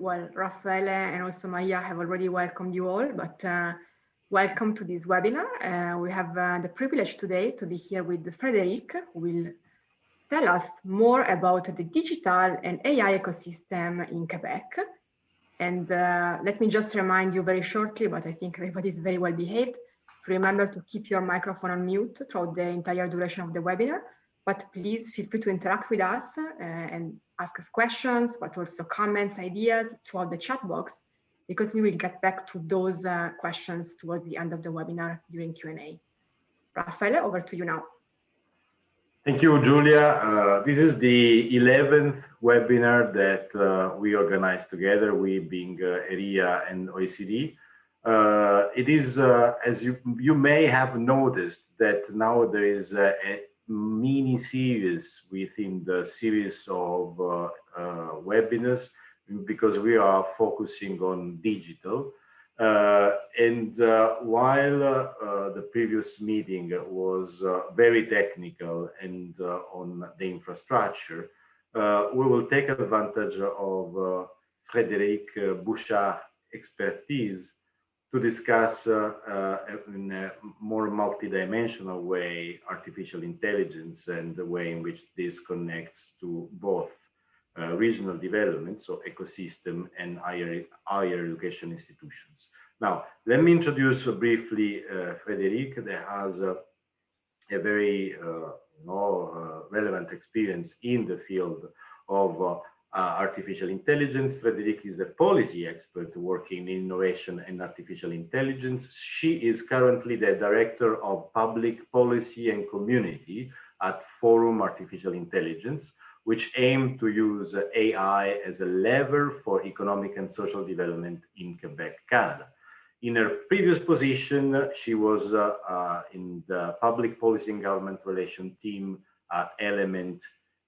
well, Raffaele and also Maria have already welcomed you all, but welcome to this webinar. We have the privilege today to be here with Frédérique, who will tell us more about the digital and AI ecosystem in Quebec. And let me just remind you very shortly, but I think everybody is very well behaved, to remember to keep your microphone on mute throughout the entire duration of the webinar. But please feel free to interact with us and ask us questions, but also comments, ideas throughout the chat box, because we will get back to those questions towards the end of the webinar during Q&A. Raffaele, over to you now. Thank you, Julia. This is the 11th webinar that we organized together, we being ERIA and OECD. It is, as you may have noticed, that now there is a mini series within the series of webinars, because we are focusing on digital. While the previous meeting was very technical and on the infrastructure, we will take advantage of Frédérique Bouchard expertise to discuss in a more multidimensional way artificial intelligence and the way in which this connects to both regional development, so ecosystem, and higher education institutions. Now, let me introduce briefly Frédérique, that has a very relevant experience in the field of artificial intelligence. Frédérique is a policy expert working in innovation and artificial intelligence. She is currently the Director of Public Policy and Community at Forum Artificial Intelligence, which aim to use AI as a lever for economic and social development in Quebec, Canada. In her previous position, she was in the Public Policy and Government Relation team at Element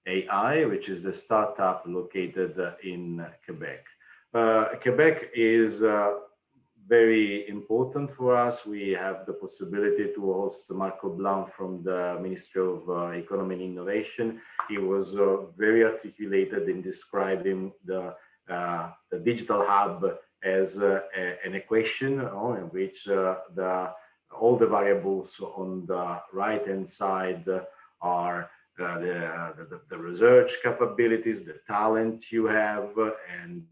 AI, which is a startup located in Quebec. Quebec is very important for us. We have the possibility to host Marco Blanc from the Ministry of Economy and Innovation. He was very articulated in describing the digital hub as an equation in which all the variables on the right-hand side are the research capabilities, the talent you have, and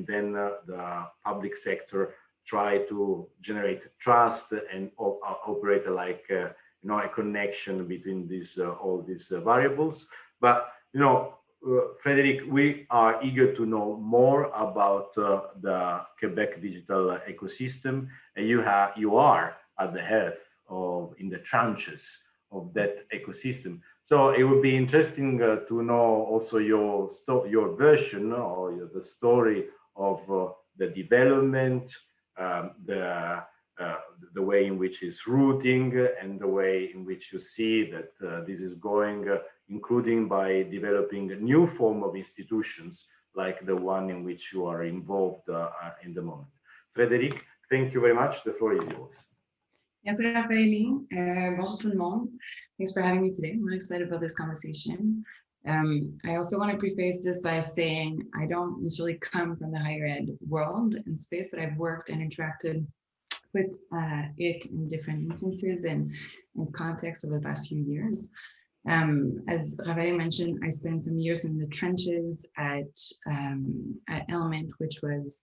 then the public sector try to generate trust and operate like a connection between these all these variables. But Frédérique, we are eager to know more about the Quebec digital ecosystem, and you are at the head of, in the trenches of that ecosystem. So it would be interesting to know also your version or the story of the development, the way in which it's rooting, and the way in which you see that this is going, including by developing a new form of institutions like the one in which you are involved in the moment. Frédérique, thank you very much. The floor is yours. Merci, Raffaele. Bonjour tout le monde. Thanks for having me today. I'm really excited about this conversation. I also want to preface this by saying I don't necessarily come from the higher ed world and space, but I've worked and interacted with it in different instances and contexts over the past few years. As Raffaele mentioned, I spent some years in the trenches at Element, which was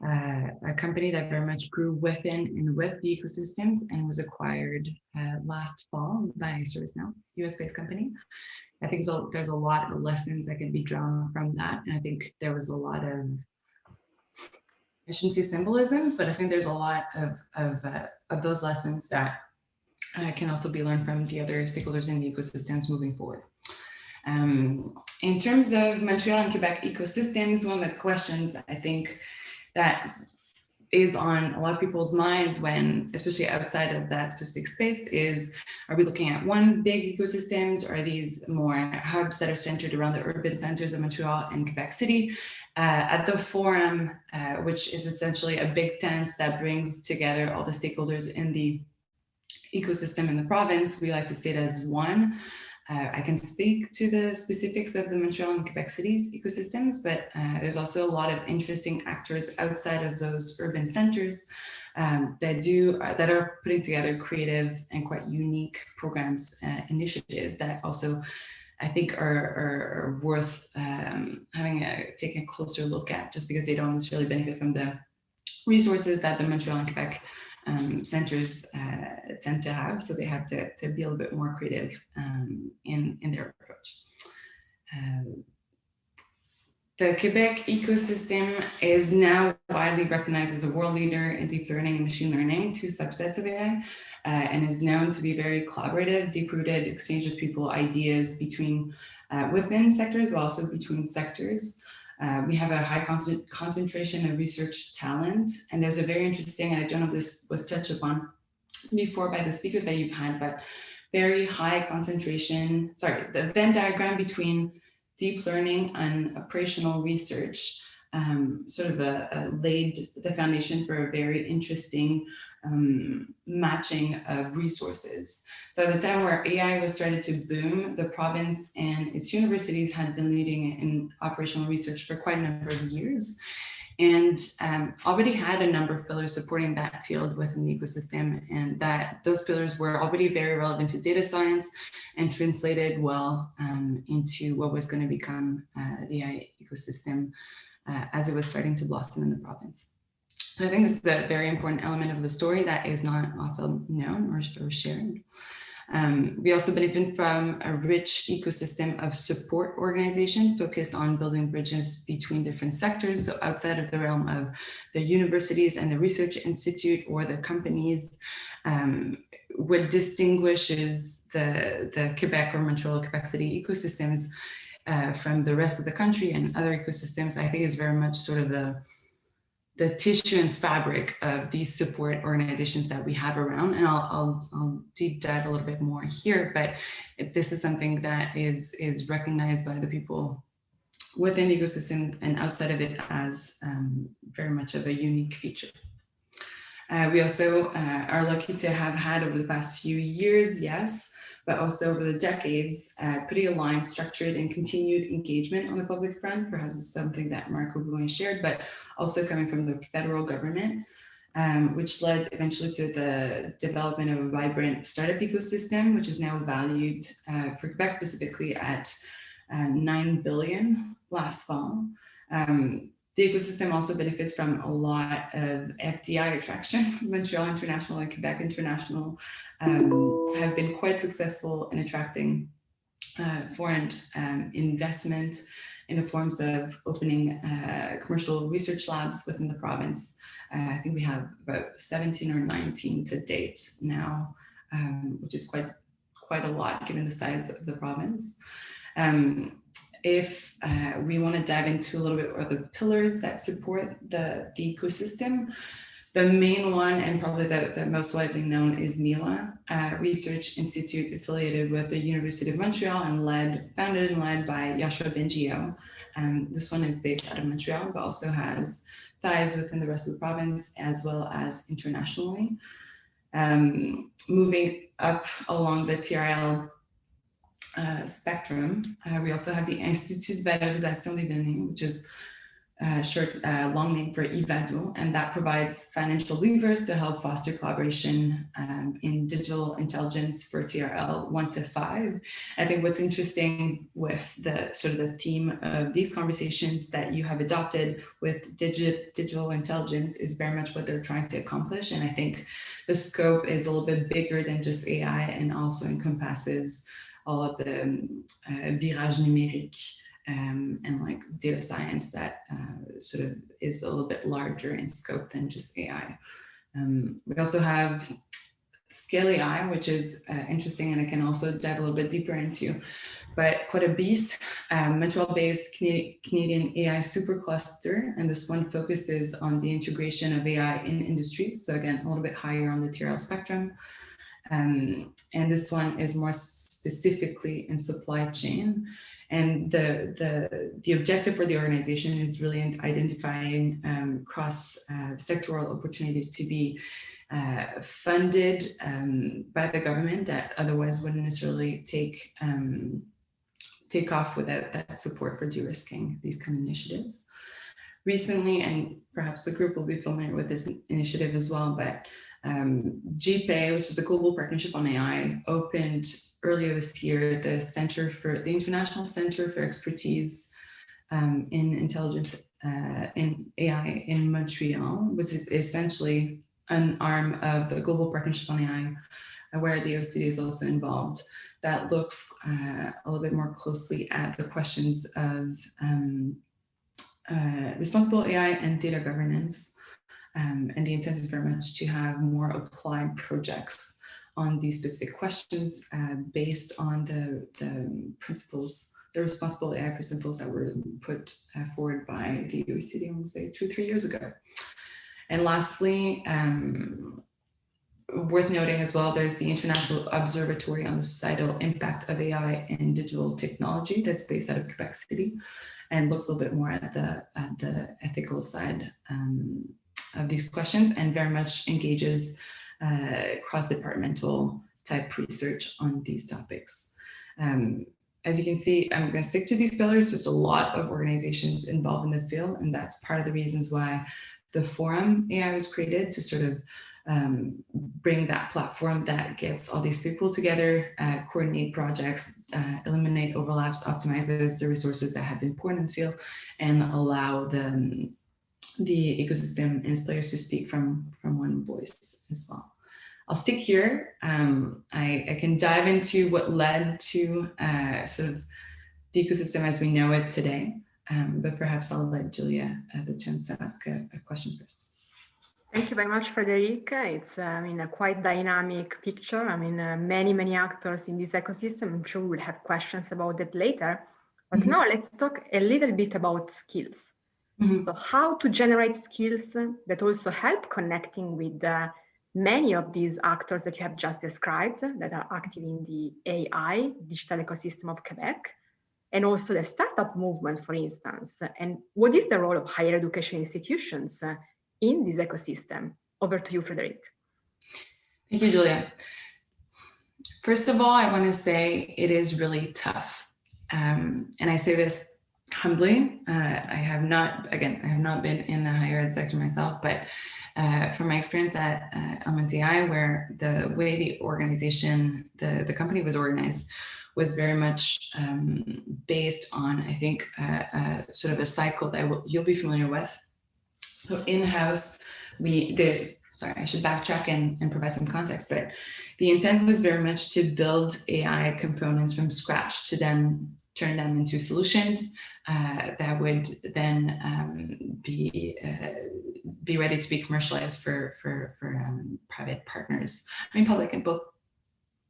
a company that very much grew within and with the ecosystems and was acquired last fall by ServiceNow, US-based company. I think there's a lot of lessons that can be drawn from that. And I think there was a lot of, I shouldn't say symbolisms, but I think there's a lot of those lessons that can also be learned from the other stakeholders in the ecosystems moving forward. In terms of Montreal and Quebec ecosystems, one of the questions I think that is on a lot of people's minds when, especially outside of that specific space, is, are we looking at one big ecosystems? Or are these more hubs that are centered around the urban centers of Montreal and Quebec City? At the forum, which is essentially a big tent that brings together all the stakeholders in the ecosystem in the province, we like to see it as one. I can speak to the specifics of the Montreal and Quebec cities ecosystems, but there's also a lot of interesting actors outside of those urban centers that are putting together creative and quite unique programs, initiatives that also I think are worth taking a closer look at, just because they don't necessarily benefit from the resources that the Montreal and Quebec centers tend to have. So they have to be a little bit more creative in their approach. The Quebec ecosystem is now widely recognized as a world leader in deep learning and machine learning, two subsets of AI, and is known to be very collaborative, deep-rooted exchange of people, ideas between within sectors, but also between sectors. We have a high concentration of research talent, and there's a very interesting, and I don't know if this was touched upon before by the speakers that you've had, but very high concentration, the Venn diagram between deep learning and operational research laid the foundation for a very interesting matching of resources. So at the time where AI was started to boom, the province and its universities had been leading in operational research for quite a number of years, and already had a number of pillars supporting that field within the ecosystem, and that those pillars were already very relevant to data science and translated well into what was going to become the AI ecosystem as it was starting to blossom in the province. So I think this is a very important element of the story that is not often known or shared. We also benefit from a rich ecosystem of support organization focused on building bridges between different sectors. So outside of the realm of the universities and the research institute or the companies, what distinguishes the Quebec or Montreal, Quebec City ecosystems from the rest of the country and other ecosystems, I think is very much sort of the tissue and fabric of these support organizations that we have around. And I'll deep dive a little bit more here, but this is something that is recognized by the people within the ecosystem and outside of it as very much of a unique feature. We also are lucky to have had over the past few years, yes, but also over the decades, pretty aligned, structured, and continued engagement on the public front. Perhaps it's something that Marco Blouin shared, but also coming from the federal government, which led eventually to the development of a vibrant startup ecosystem, which is now valued for Quebec specifically at 9 billion last fall. The ecosystem also benefits from a lot of FDI attraction. Montreal International and Quebec International have been quite successful in attracting foreign investment in the forms of opening commercial research labs within the province. I think we have about 17 or 19 to date now, which is quite a lot given the size of the province. If we want to dive into a little bit of the pillars that support the ecosystem, the main one, and probably the most widely known, is MILA, Research Institute affiliated with the University of Montreal and founded and led by Yoshua Bengio. This one is based out of Montreal, but also has ties within the rest of the province as well as internationally. Moving up along the TRL spectrum, we also have the Institut de Valorisation des Données, which is long name for IVADO, and that provides financial levers to help foster collaboration in digital intelligence for TRL 1 to 5. I think what's interesting with the sort of the theme of these conversations that you have adopted with digital intelligence is very much what they're trying to accomplish. And I think the scope is a little bit bigger than just AI and also encompasses all of the virage numérique and like data science that sort of is a little bit larger in scope than just AI. We also have Scale AI, which is interesting, and I can also dive a little bit deeper into, but quite a beast. Montreal-based Canadian AI supercluster, and this one focuses on the integration of AI in industry. So again, a little bit higher on the TRL spectrum. And this one is more specifically in supply chain. And the objective for the organization is really identifying cross-sectoral opportunities to be funded by the government that otherwise wouldn't necessarily take off without that support for de-risking these kind of initiatives. Recently, and perhaps the group will be familiar with this initiative as well, but GPA, which is the Global Partnership on AI, opened earlier this year the International Center for Expertise in Intelligence in AI in Montreal, which is essentially an arm of the Global Partnership on AI, where the OECD is also involved, that looks a little bit more closely at the questions of responsible AI and data governance. And the intent is very much to have more applied projects on these specific questions based on the principles, the responsible AI principles that were put forward by the OECD, I would say 2-3 years ago. And lastly, worth noting as well, there's the International Observatory on the Societal Impact of AI and Digital Technology that's based out of Quebec City and looks a little bit more at the ethical side of these questions and very much engages cross-departmental type research on these topics. As you can see, I'm going to stick to these pillars. There's a lot of organizations involved in the field, and that's part of the reasons why the forum AI was created, to sort of bring that platform that gets all these people together, coordinate projects, eliminate overlaps, optimizes the resources that have been poured in the field, and allow the ecosystem and its players to speak from one voice as well. I'll stick here. I can dive into what led to sort of the ecosystem as we know it today, but perhaps I'll let Julia the chance to ask a question first. Thank you very much, Frédérique. It's a quite dynamic picture. Many actors in this ecosystem. I'm sure we'll have questions about that later. But now let's talk a little bit about skills. So how to generate skills that also help connecting with many of these actors that you have just described that are active in the AI digital ecosystem of Quebec, and also the startup movement, for instance. And what is the role of higher education institutions in this ecosystem? Over to you, Frédérique. Thank you, Julia. First of all, I want to say it is really tough. And I say this humbly. I have not been in the higher ed sector myself, but from my experience at MNTI, where the way the organization, the company was organized, was very much based on, I think, sort of a cycle that you'll be familiar with. So in-house, I should backtrack and provide some context, but the intent was very much to build AI components from scratch to then turn them into solutions that would then be ready to be commercialized for private partners. Both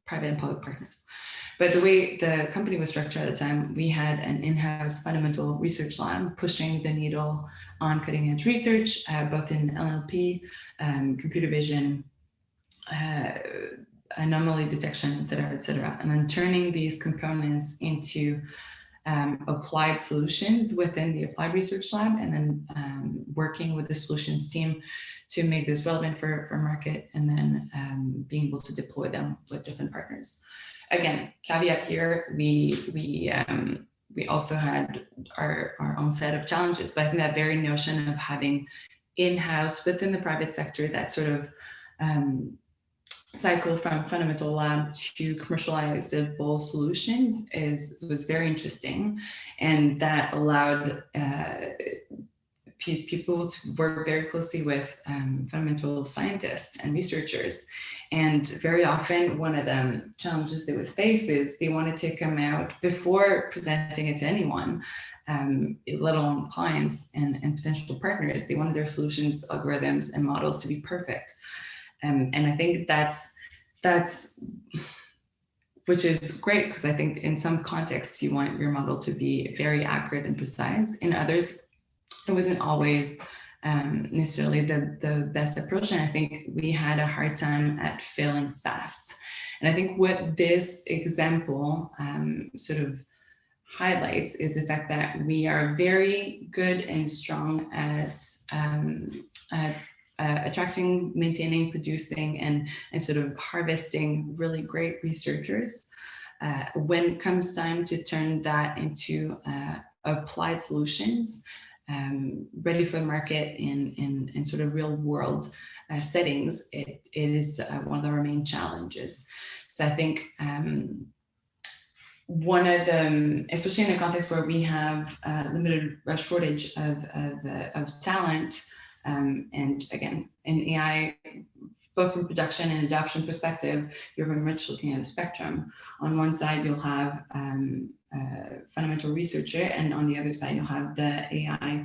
private and public partners. But the way the company was structured at the time, we had an in-house fundamental research lab pushing the needle on cutting-edge research, both in NLP, computer vision, anomaly detection, et cetera, and then turning these components into applied solutions within the applied research lab, and then working with the solutions team to make this relevant for market, and then being able to deploy them with different partners. Again, caveat here, we also had our own set of challenges, but I think that very notion of having in-house within the private sector that sort of cycle from fundamental lab to commercializable solutions was very interesting, and that allowed people to work very closely with fundamental scientists and researchers. And very often, one of the challenges they would face is they wanted to come out before presenting it to anyone, let alone clients and potential partners. They wanted their solutions, algorithms, and models to be perfect. And I think that's which is great, because I think in some contexts you want your model to be very accurate and precise. In others, it wasn't always necessarily the best approach. And I think we had a hard time at failing fast. And I think what this example sort of highlights is the fact that we are very good and strong at attracting, maintaining, producing, and sort of harvesting really great researchers. When it comes time to turn that into applied solutions, ready for the market in sort of real world settings, it is one of our main challenges. So I think one of them, especially in a context where we have limited shortage of talent, and again, in AI, both from production and adoption perspective, you're very much looking at a spectrum. On one side, you'll have fundamental researcher, and on the other side, you'll have the AI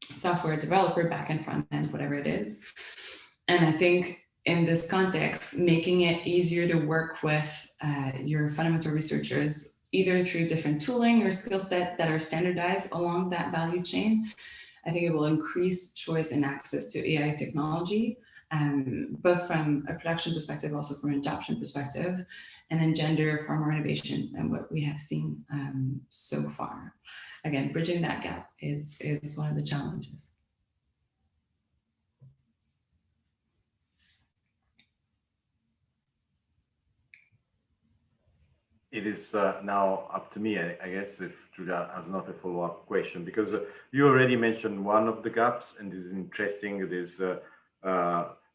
software developer, back and front end, whatever it is. And I think in this context, making it easier to work with your fundamental researchers, either through different tooling or skill set that are standardized along that value chain, I think it will increase choice and access to AI technology, both from a production perspective, also from an adoption perspective, and engender far more innovation than what we have seen so far. Again, bridging that gap is one of the challenges. It is now up to me, I guess, if Julia has not a follow-up question, because you already mentioned one of the gaps, and this is interesting. It is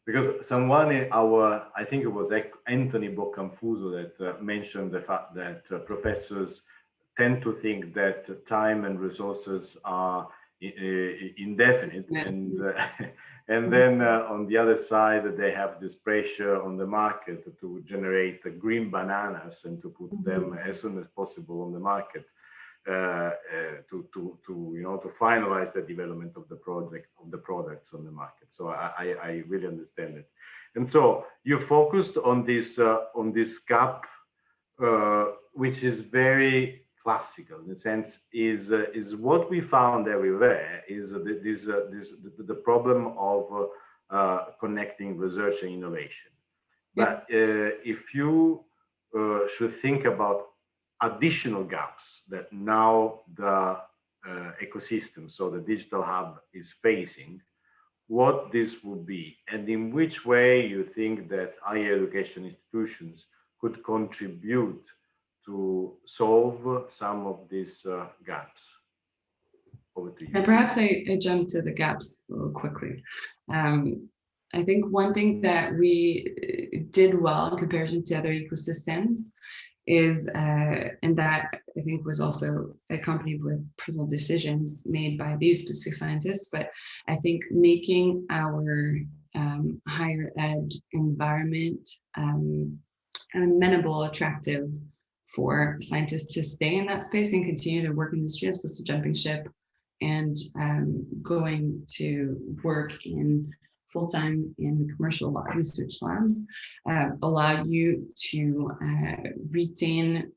because someone in our, I think it was Anthony Boccamfuso that mentioned the fact that professors tend to think that time and resources are indefinite, and then on the other side, they have this pressure on the market to generate the green bananas and to put them as soon as possible on the market to finalize the development of the project, of the products on the market. So I really understand it. And so you focused on this gap, which is very classical in the sense is what we found everywhere is the problem of connecting research and innovation. But if you should think about additional gaps that now the ecosystem, so the digital hub, is facing, what this would be, and in which way you think that higher education institutions could contribute to solve some of these gaps. Over to you. And perhaps I jump to the gaps a little quickly. I think one thing that we did well in comparison to other ecosystems is, and that I think was also accompanied with personal decisions made by these specific scientists, but I think making our higher ed environment amenable, attractive for scientists to stay in that space and continue to work in the industry as opposed to jumping ship and going to work in full-time in commercial research labs, allow you to retain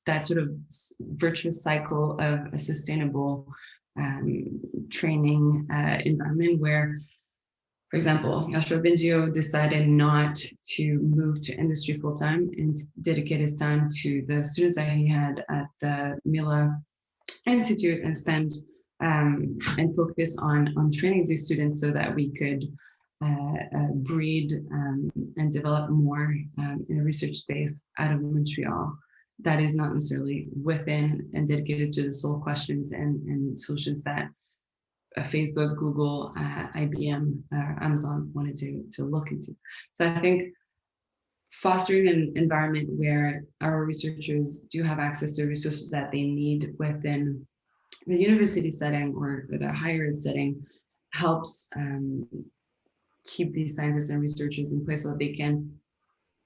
that sort of virtuous cycle of a sustainable training environment where, for example, Yoshua Bengio decided not to move to industry full-time and dedicate his time to the students that he had at the Mila Institute and spend and focus on training these students so that we could breed and develop more in a research space out of Montreal that is not necessarily within and dedicated to the sole questions and solutions that Facebook, Google, IBM, Amazon wanted to look into. So I think fostering an environment where our researchers do have access to resources that they need within the university setting or the higher ed setting helps keep these scientists and researchers in place so that they can,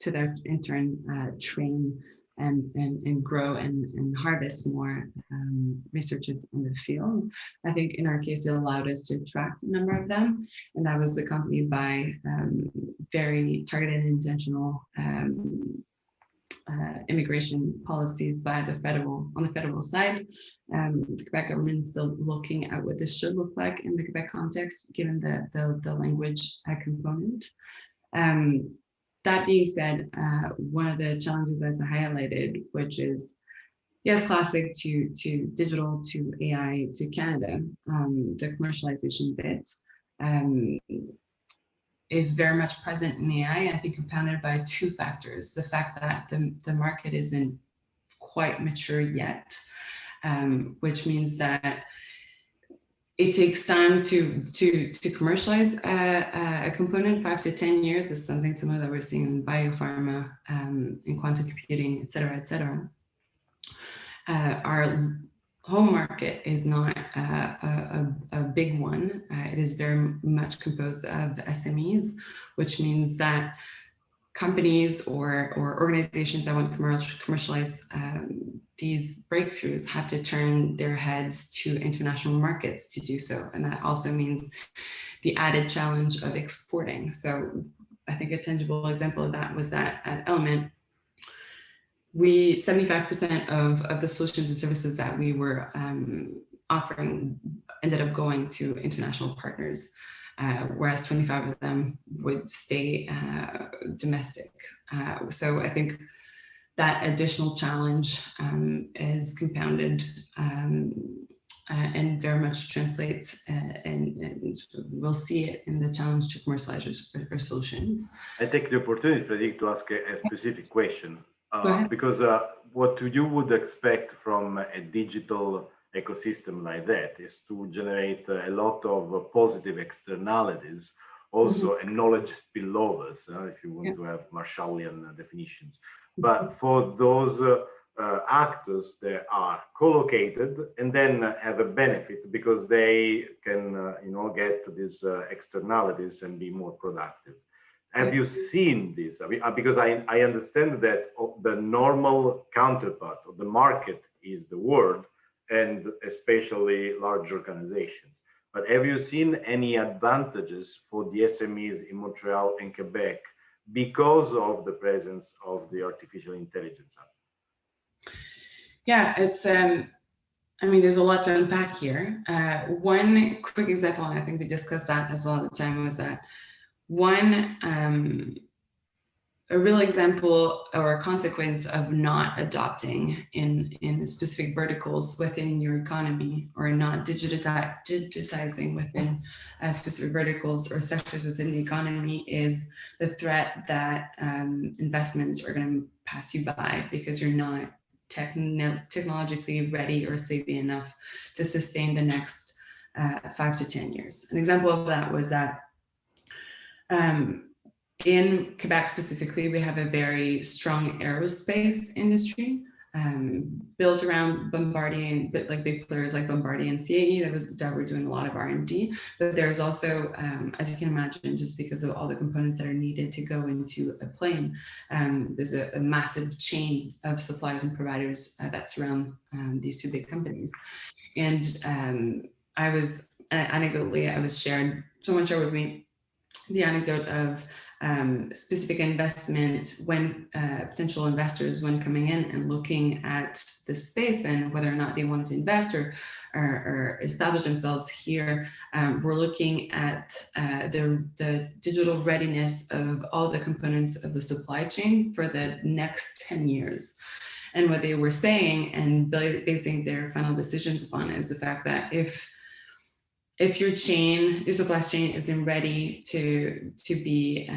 to their in turn, train and grow and harvest more researchers in the field. I think in our case, it allowed us to attract a number of them, and that was accompanied by very targeted and intentional immigration policies by the federal side. The Quebec government is still looking at what this should look like in the Quebec context, given the language component. That being said, one of the challenges as I highlighted, which is yes, classic to digital to AI to Canada, the commercialization bit is very much present in AI, I think compounded by two factors. The fact that the market isn't quite mature yet, which means that it takes time to commercialize a component. 5 to 10 years is something similar that we're seeing in biopharma, in quantum computing, et cetera, et cetera. Our home market is not a big one. It is very much composed of SMEs, which means that companies or organizations that want to commercialize these breakthroughs have to turn their heads to international markets to do so. And that also means the added challenge of exporting. So I think a tangible example of that was that at Element, 75% of the solutions and services that we were offering ended up going to international partners, whereas 25 of them would stay domestic. So I think that additional challenge is compounded and very much translates, and we'll see it in the challenge to commercialize our solutions. I take the opportunity, Frédérique, to ask a specific question. Because what you would expect from a digital ecosystem like that is to generate a lot of positive externalities, also a knowledge spillovers, if you want to have Marshallian definitions. But for those actors, they are co-located and then have a benefit because they can, get these externalities and be more productive. Have you seen this? I mean, because I understand that the normal counterpart of the market is the world, and especially large organizations. But have you seen any advantages for the SMEs in Montreal and Quebec because of the presence of the artificial intelligence? Yeah, it's, I mean, there's a lot to unpack here. One quick example, and I think we discussed that as well at the time, was that a real example or a consequence of not adopting in specific verticals within your economy, or not digitizing within specific verticals or sectors within the economy, is the threat that investments are going to pass you by because you're not technologically ready or savvy enough to sustain the next 5 to 10 years. An example of that was that in Quebec specifically, we have a very strong aerospace industry built around Bombardier, like big players like Bombardier and CAE that were doing a lot of R&D. But there's also, as you can imagine, just because of all the components that are needed to go into a plane, there's a massive chain of suppliers and providers that surround these two big companies. And someone shared with me the anecdote of specific investment when potential investors, when coming in and looking at the space and whether or not they wanted to invest or establish themselves here, we're looking at the digital readiness of all the components of the supply chain for the next 10 years. And what they were saying and basing their final decisions upon is the fact that if your supply chain isn't ready to be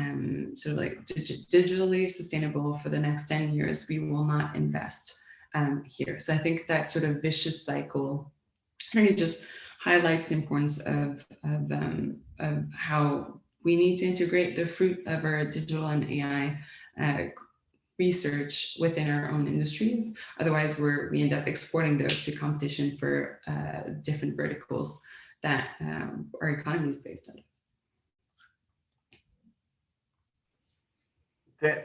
sort of like digitally sustainable for the next 10 years, we will not invest here. So I think that sort of vicious cycle really just highlights the importance of how we need to integrate the fruit of our digital and AI research within our own industries. Otherwise, we end up exporting those to competition for different verticals that our economy is based on.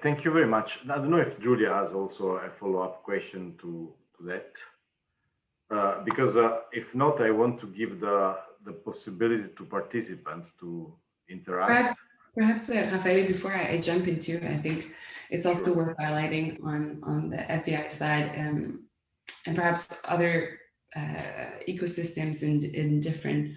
Thank you very much. I don't know if Julia has also a follow-up question to that, because if not, I want to give the possibility to participants to interact. Perhaps Raphael, before I jump into, I think it's also worth highlighting on the FDI side, and perhaps other ecosystems in different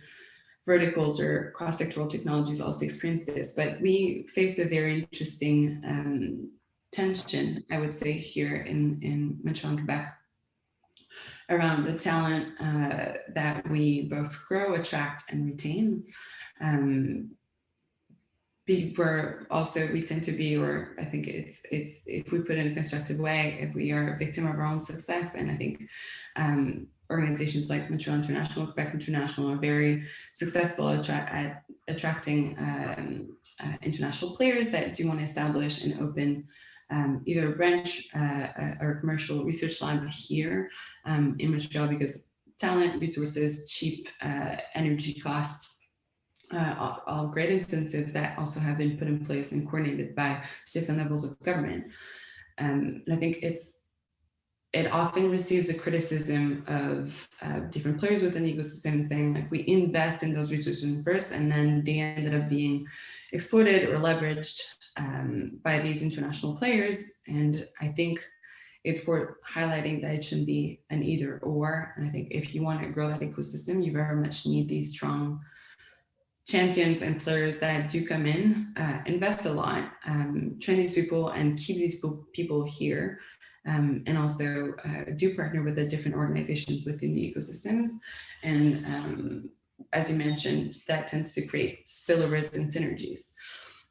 verticals or cross-sectoral technologies also experience this, but we face a very interesting tension, I would say, here in Montreal and Quebec, around the talent that we both grow, attract, and retain. We tend to be, or I think it's if we put it in a constructive way, if we are a victim of our own success. And I think organizations like Montreal International, Quebec International are very successful at attracting international players that do want to establish and open either a branch or a commercial research lab here in Montreal, because talent, resources, cheap energy costs, all great incentives that also have been put in place and coordinated by different levels of government. And I think it often receives a criticism of different players within the ecosystem saying, like, we invest in those resources first, and then they ended up being exploited or leveraged by these international players. And I think it's worth highlighting that it shouldn't be an either or. And I think if you want to grow that ecosystem, you very much need these strong champions and players that do come in, invest a lot, train these people and keep these people here, and also do partner with the different organizations within the ecosystems. And as you mentioned, that tends to create spillovers and synergies.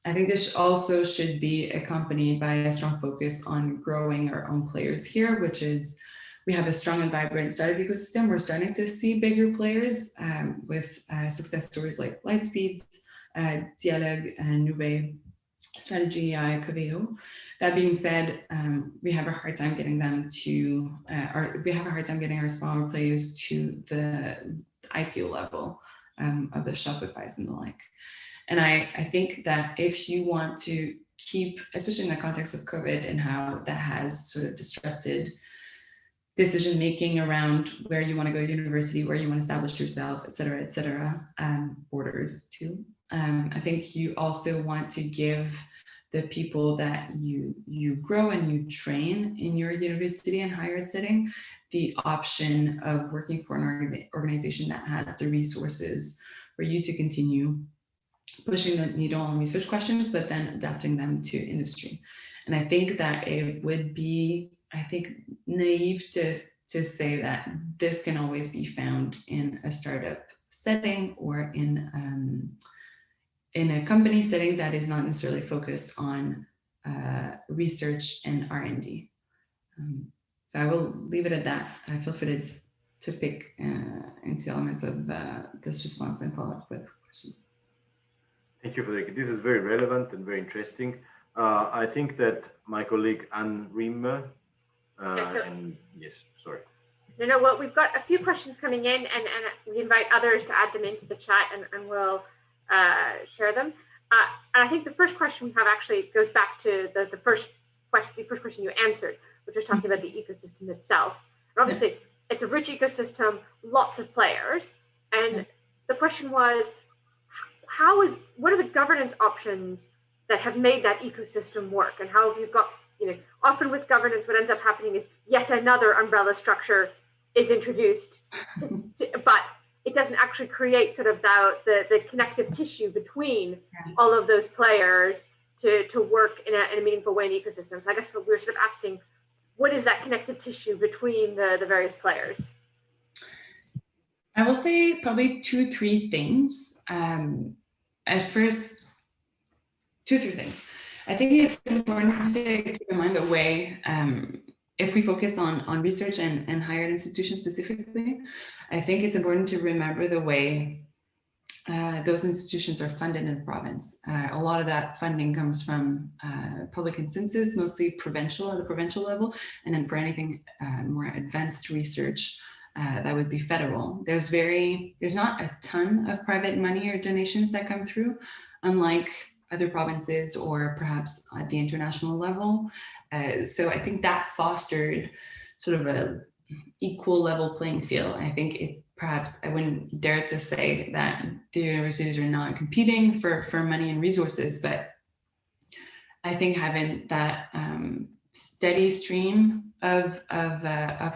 I think this also should be accompanied by a strong focus on growing our own players here, which is, we have a strong and vibrant startup ecosystem. We're starting to see bigger players with success stories like Lightspeed, Dialogue, and Nuvei, Strategy AI, Coveo. That being said, we have a hard time getting them to, we have a hard time getting our smaller players to the IPO level of the Shopify's and the like. And I think that if you want to keep, especially in the context of COVID and how that has sort of disrupted decision-making around where you want to go to university, where you want to establish yourself, et cetera, borders too. I think you also want to give the people that you grow and you train in your university and higher setting the option of working for an organization that has the resources for you to continue pushing the needle on research questions, but then adapting them to industry. And I think that it would be, naive to say that this can always be found in a startup setting or in a company setting that is not necessarily focused on research and R&D. So I will leave it at that. Feel free to pick into elements of this response and follow up with questions. Thank you, Frédérique. This is very relevant and very interesting. I think that my colleague Anne Riemer, No, well, we've got a few questions coming in, and we invite others to add them into the chat, and we'll share them. And I think the first question we have actually goes back to the first question you answered, which was talking about the ecosystem itself. And obviously, it's a rich ecosystem, lots of players, and the question was, what are the governance options that have made that ecosystem work, and how have you got, often with governance, what ends up happening is yet another umbrella structure is introduced, but it doesn't actually create sort of the connective tissue between all of those players to work in a meaningful way in the ecosystem. So I guess we're sort of asking, what is that connective tissue between the various players? I will say probably 2-3 things. At first, 2-3 things. I think it's important to keep in mind the way, if we focus on research and higher ed institutions specifically, I think it's important to remember the way those institutions are funded in the province. A lot of that funding comes from public consensus, mostly provincial, at the provincial level, and then for anything more advanced research, that would be federal. There's not a ton of private money or donations that come through, unlike other provinces or perhaps at the international level. So I think that fostered sort of a equal level playing field. I think perhaps I wouldn't dare to say that the universities are not competing for money and resources, but I think having that steady stream of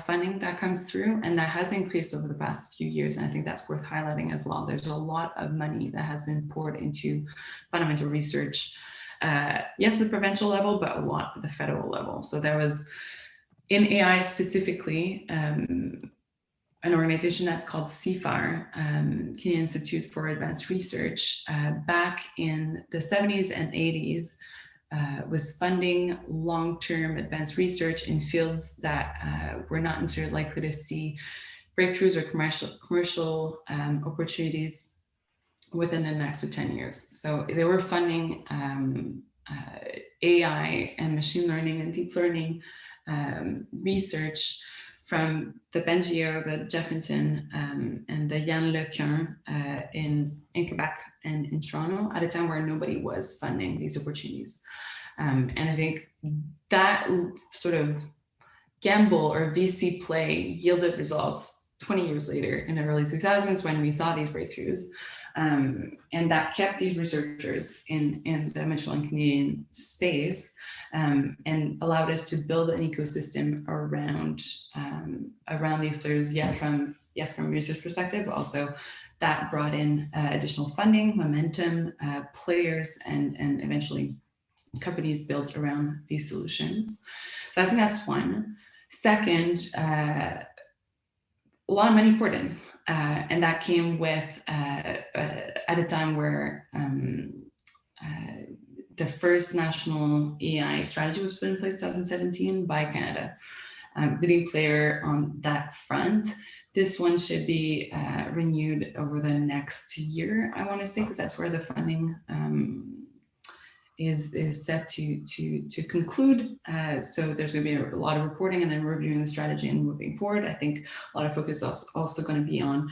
funding that comes through, and that has increased over the past few years, and I think that's worth highlighting as well. There's a lot of money that has been poured into fundamental research, yes, the provincial level, but a lot at the federal level. So there was, in AI specifically, an organization that's called CFAR, Canadian Institute for Advanced Research, back in the 70s and 80s, was funding long-term advanced research in fields that were not necessarily likely to see breakthroughs or commercial opportunities within the next 10 years. So they were funding AI and machine learning and deep learning research from the Bengio, the Jefferton, and the Yann Lequin in Quebec and in Toronto at a time where nobody was funding these opportunities. And I think that sort of gamble or VC play yielded results 20 years later in the early 2000s when we saw these breakthroughs. And that kept these researchers in the Montreal and Canadian space and allowed us to build an ecosystem around these players, from a research perspective, but also that brought in additional funding, momentum, players, and eventually companies built around these solutions. So I think that's one. Second, a lot of money poured in, and that came with at a time where the first national AI strategy was put in place in 2017 by Canada, leading player on that front. This one should be renewed over the next year, I want to say, because that's where the funding is set to conclude. So there's going to be a lot of reporting and then reviewing the strategy and moving forward. I think a lot of focus is also going to be on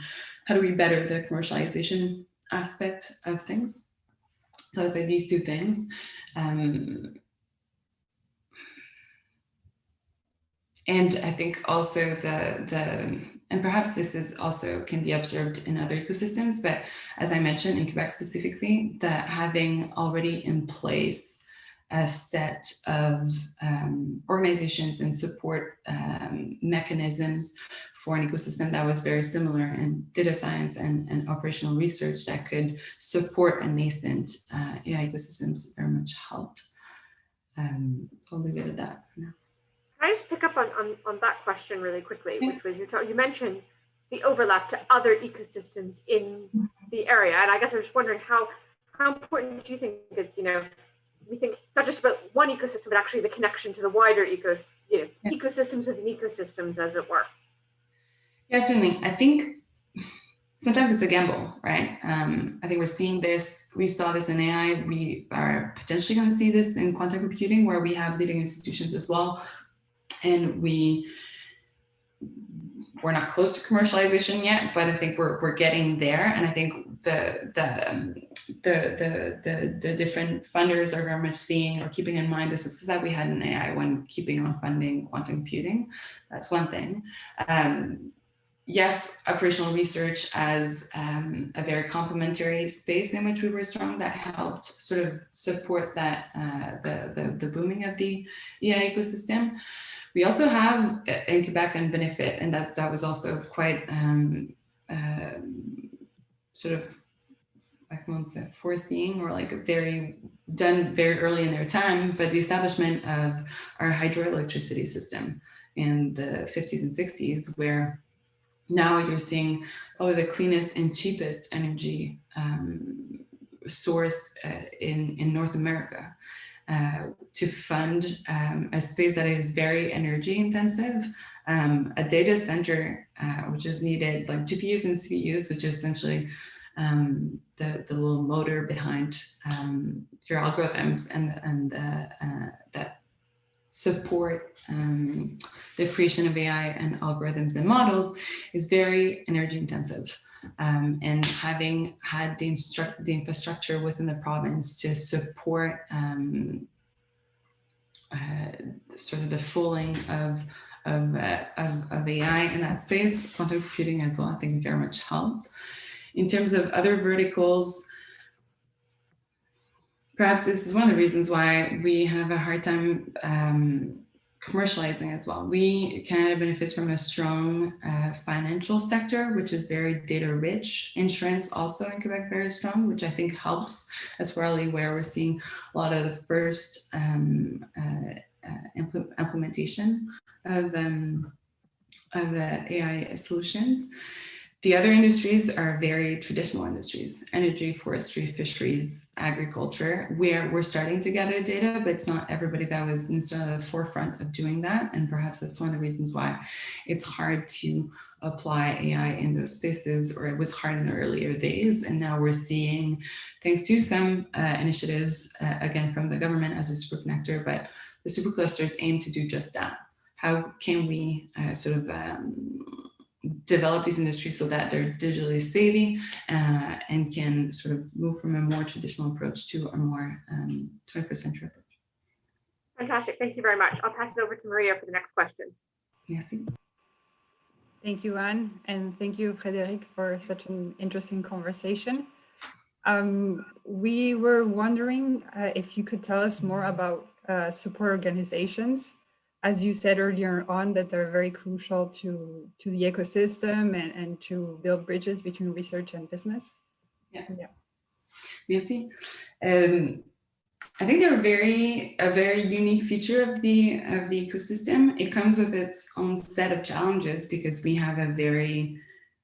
how do we better the commercialization aspect of things. So I would say these two things. And I think also and perhaps this is also can be observed in other ecosystems, but as I mentioned in Quebec specifically, that having already in place a set of organizations and support mechanisms for an ecosystem that was very similar in data science and operational research that could support a nascent AI ecosystems very much helped. So I'll leave it at that for now. Can I just pick up on that question really quickly, which was you mentioned the overlap to other ecosystems in the area, and I guess I was just wondering how important do you think it's, we think it's not just about one ecosystem, but actually the connection to the wider ecosystems within ecosystems, as it were. Yeah, certainly. I think sometimes it's a gamble, right? I think we're seeing this. We saw this in AI. We are potentially going to see this in quantum computing, where we have leading institutions as well. And we're not close to commercialization yet, but I think we're getting there. And I think the different funders are very much seeing or keeping in mind the success that we had in AI when keeping on funding quantum computing. That's one thing. Yes, operational research as a very complementary space in which we were strong, that helped sort of support that the booming of the AI ecosystem. We also have in Quebec and benefit, and that was also quite sort of, I won't say foreseeing or like done very early in their time, but the establishment of our hydroelectricity system in the 50s and 60s, where now you're seeing probably the cleanest and cheapest energy source in North America. To fund a space that is very energy intensive, a data center which is needed, like GPUs and CPUs, which is essentially the little motor behind your algorithms and that support the creation of AI and algorithms and models, is very energy intensive. And having had the infrastructure within the province to support sort of the fooling of AI in that space, quantum computing as well, I think very much helped. In terms of other verticals, perhaps this is one of the reasons why we have a hard time commercializing as well. Canada benefits from a strong financial sector, which is very data rich. Insurance also in Quebec very strong, which I think helps. That's probably where we're seeing a lot of the first implementation of AI solutions. The other industries are very traditional industries: energy, forestry, fisheries, agriculture, where we're starting to gather data, but it's not everybody that was necessarily at the forefront of doing that. And perhaps that's one of the reasons why it's hard to apply AI in those spaces, or it was hard in the earlier days. And now we're seeing, thanks to some initiatives, again, from the government as a superconnector, but the superclusters aim to do just that. How can we develop these industries so that they're digitally savvy and can sort of move from a more traditional approach to a more 21st century approach. Fantastic. Thank you very much. I'll pass it over to Maria for the next question. Merci. Thank you, Anne, and thank you, Frédérique, for such an interesting conversation. We were wondering if you could tell us more about support organizations. As you said earlier on, that they're very crucial to the ecosystem and to build bridges between research and business. Yeah. Merci. I think they're a very unique feature of the ecosystem. It comes with its own set of challenges because we have a very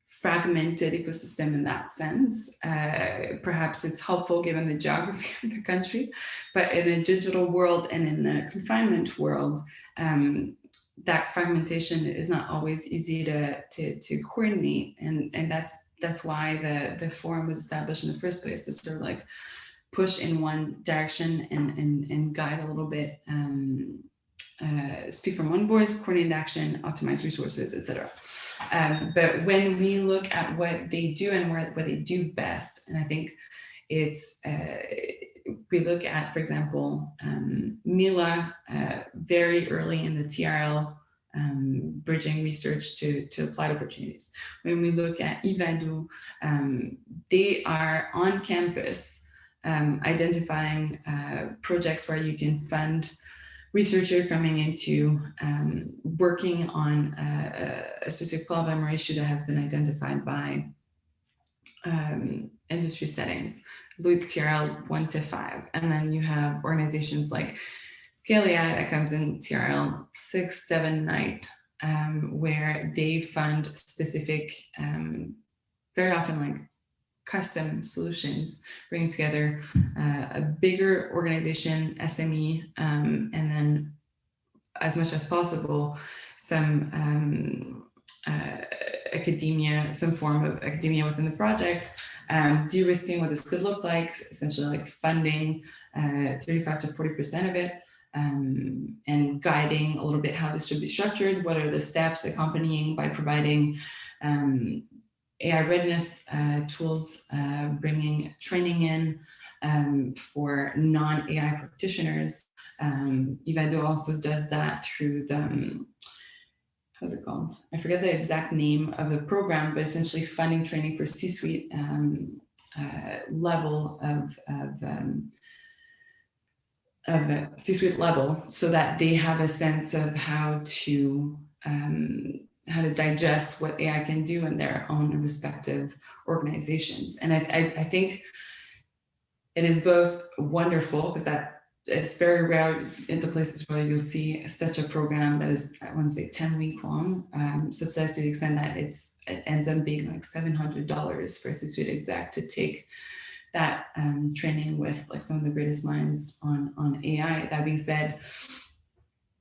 fragmented ecosystem in that sense. Perhaps it's helpful given the geography of the country, but in a digital world and in a confinement world, that fragmentation is not always easy to coordinate, and that's why the forum was established in the first place, to sort of like push in one direction and guide a little bit, speak from one voice, coordinate action, optimize resources, etc. But when we look at what they do and what they do best, and I think it's, we look at, for example, Mila, very early in the TRL, bridging research to applied opportunities. When we look at Ivado, they are on campus identifying projects where you can fund researcher coming into working on a specific problem or issue that has been identified by industry settings, Luke TRL 1 to 5. And then you have organizations like Scale AI that comes in TRL 6, 7, 8, where they fund specific, very often like custom solutions, bringing together a bigger organization, SME, and then as much as possible, some academia, some form of academia within the project, de-risking what this could look like, essentially like funding 35 to 40% of it, and guiding a little bit how this should be structured, what are the steps accompanying by providing AI readiness tools, bringing training in for non-AI practitioners. Ivado also does that through the, how's it called? I forget the exact name of the program, but essentially funding training for C-suite level of C-suite level, so that they have a sense of how to digest what AI can do in their own respective organizations. And I think it is both wonderful because that it's very rare in the places where you'll see such a program that is, I want to say 10-week long, subsidized to the extent that it ends up being like $700 for a C-suite exec to take that training with like some of the greatest minds on AI. That being said,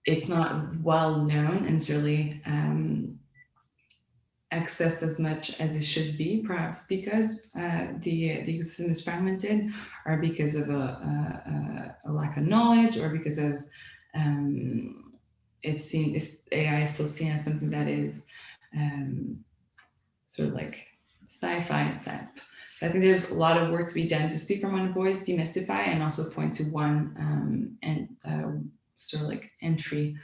it's not well known and certainly accessed as much as it should be, perhaps because the ecosystem is fragmented, or because of a lack of knowledge, or because of AI is still seen as something that is sort of like sci-fi type. So I think there's a lot of work to be done to speak from one voice, demystify, and also point to one sort of like entry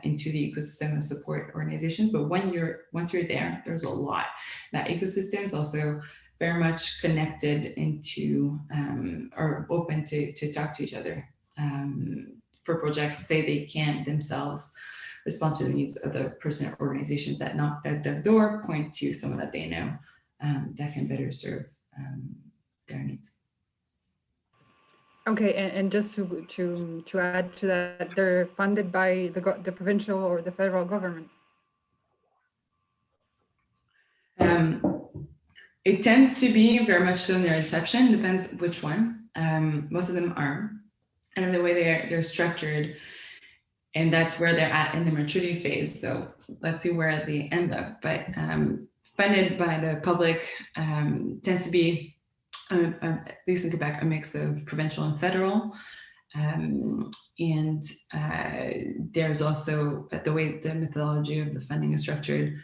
into the ecosystem and support organizations. But once you're there, there's a lot. That ecosystem is also very much connected into or open to talk to each other for projects. Say they can't themselves respond to the needs of the person or organizations that knock at their door, point to someone that they know that can better serve their needs. Okay, and just to add to that, they're funded by the provincial or the federal government. It tends to be very much so in their inception, depends which one. Most of them are, and the way they're structured, and that's where they're at in the maturity phase. So let's see where they end up. But funded by the public tends to be, at least in Quebec, a mix of provincial and federal. There's also the way the methodology of the funding is structured,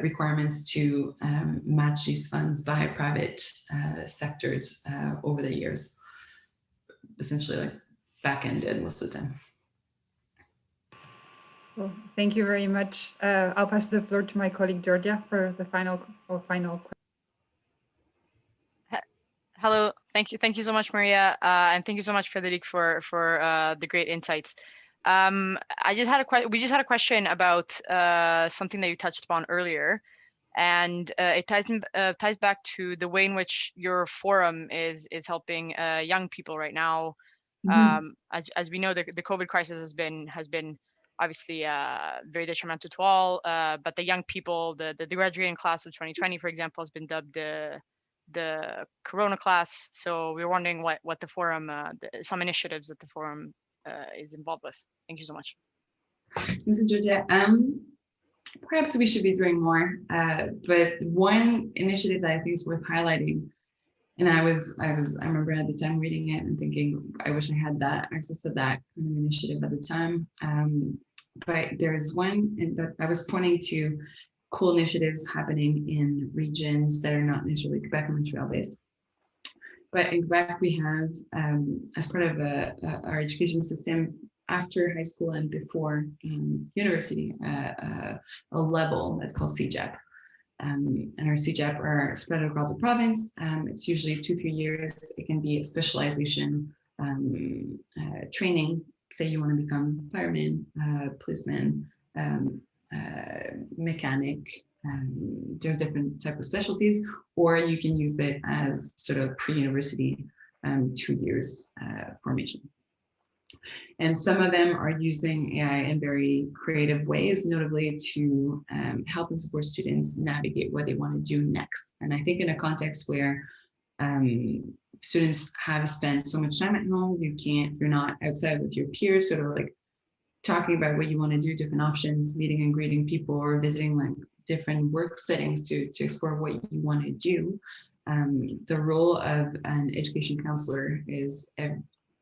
requirements to match these funds by private sectors over the years, essentially like back-ended most of the time. Well, thank you very much. I'll pass the floor to my colleague Georgia for the final question. Hello, thank you so much, Maria, and thank you so much, Frédérique, for the great insights. We just had a question about something that you touched upon earlier, and it ties back to the way in which your forum is helping young people right now. As we know, the COVID crisis has been obviously very detrimental to all, but the young people, the graduating class of 2020, for example, has been dubbed the Corona class. So we were wondering what the forum, some initiatives that the forum is involved with. Thank you so much. This is Georgia. Perhaps we should be doing more, but one initiative that I think is worth highlighting, and I remember at the time reading it and thinking, I wish I had that access to that kind of initiative at the time. But there's one that I was pointing to, cool initiatives happening in regions that are not necessarily Quebec and Montreal based. But in Quebec, we have, as part of our education system, after high school and before university, a level that's called CEGEP. And our CEGEP are spread across the province. It's usually 2-3 years. It can be a specialization training. Say you want to become fireman, policeman, mechanic. There's different type of specialties, or you can use it as sort of pre-university 2 years formation. And some of them are using AI in very creative ways, notably to help and support students navigate what they want to do next. And I think in a context where students have spent so much time at home, you're not outside with your peers, sort of like talking about what you want to do, different options, meeting and greeting people, or visiting like different work settings to explore what you want to do. The role of an education counselor is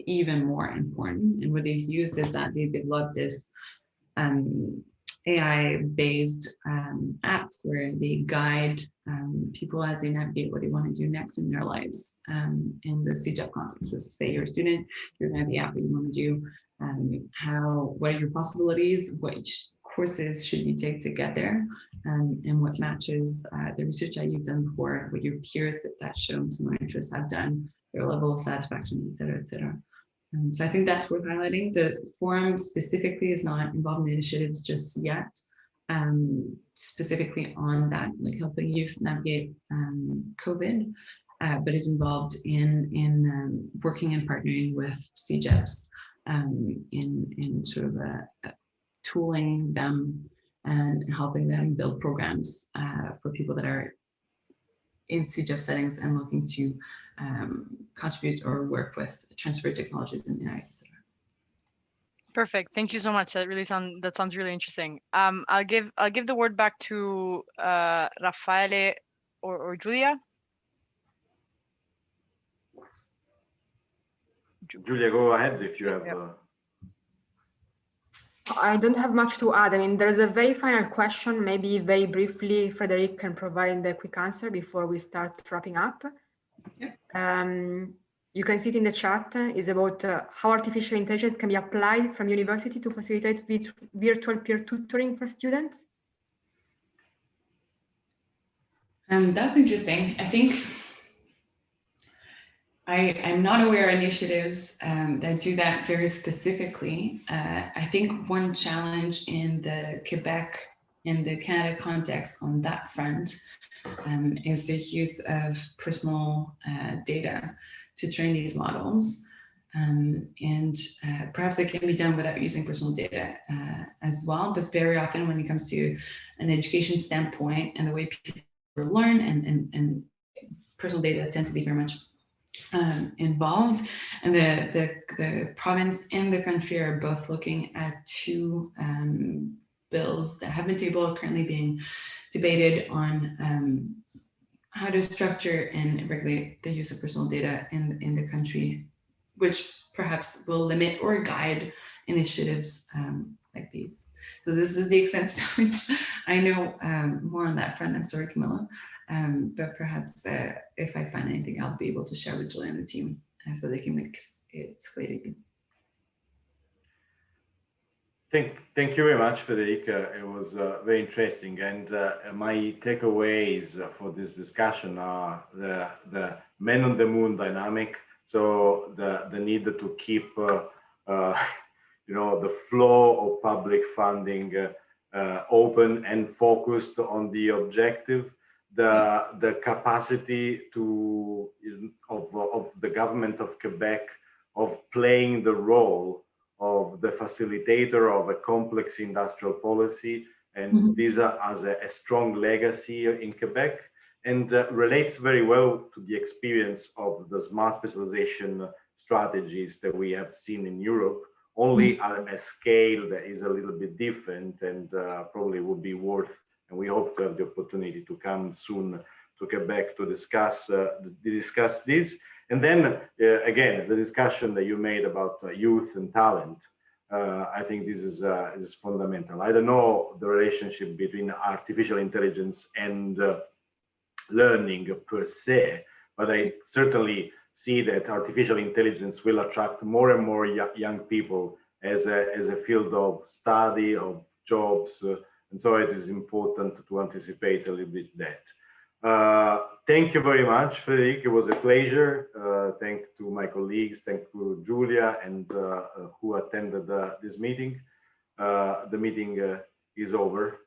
even more important. And what they've used is that they've developed this AI-based app where they guide people as they navigate what they want to do next in their lives in the CEGEP context. So say you're a student, you're going to have the app that you want to do. What are your possibilities? What courses should you take to get there? And what matches the research that you've done before, what your peers that shown similar interests have done, their level of satisfaction, et cetera, et cetera. So I think that's worth highlighting. The forum specifically is not involved in initiatives just yet, specifically on that, like helping youth navigate COVID, but is involved in working and partnering with CEGEPs in sort of tooling them and helping them build programs for people that are in CEGEP settings and looking to contribute or work with transfer technologies in AI, etc. Perfect. Thank you so much. That sounds really interesting. I'll give the word back to Raffaele or Julia. Julia, go ahead if you have. I don't have much to add. I mean, there's a very final question. Maybe very briefly, Frédérique can provide the quick answer before we start wrapping up. Yeah. You can see it in the chat. It's about how artificial intelligence can be applied from university to facilitate virtual peer tutoring for students. That's interesting. I think I'm not aware of initiatives that do that very specifically. I think one challenge in the Quebec and the Canada context on that front is the use of personal data to train these models. Perhaps it can be done without using personal data as well, but very often when it comes to an education standpoint and the way people learn, and personal data tend to be very much involved. And the province and the country are both looking at two bills that have been tabled, currently being debated on how to structure and regulate the use of personal data in the country, which perhaps will limit or guide initiatives like these. So this is the extent to which I know more on that front. I'm sorry, Camilla, but perhaps if I find anything, I'll be able to share with Julia and the team so they can make it clear. Thank you very much, Frédérique. It was very interesting, and my takeaways for this discussion are the man on the moon dynamic. So the need to keep the flow of public funding open and focused on the objective, the capacity of the government of Quebec of playing the role of the facilitator of a complex industrial policy, and these are as a strong legacy in Quebec, and relates very well to the experience of the smart specialization strategies that we have seen in Europe, only at a scale that is a little bit different, and probably would be worth, and we hope to have the opportunity to come soon to Quebec to discuss this. And then again, the discussion that you made about youth and talent, I think this is fundamental. I don't know the relationship between artificial intelligence and learning per se, but I certainly see that artificial intelligence will attract more and more young people as a field of study, of jobs, and so it is important to anticipate a little bit that. Thank you very much, Frédérique. It was a pleasure. Thank to my colleagues, thank to Julia, and who attended this meeting. The meeting is over.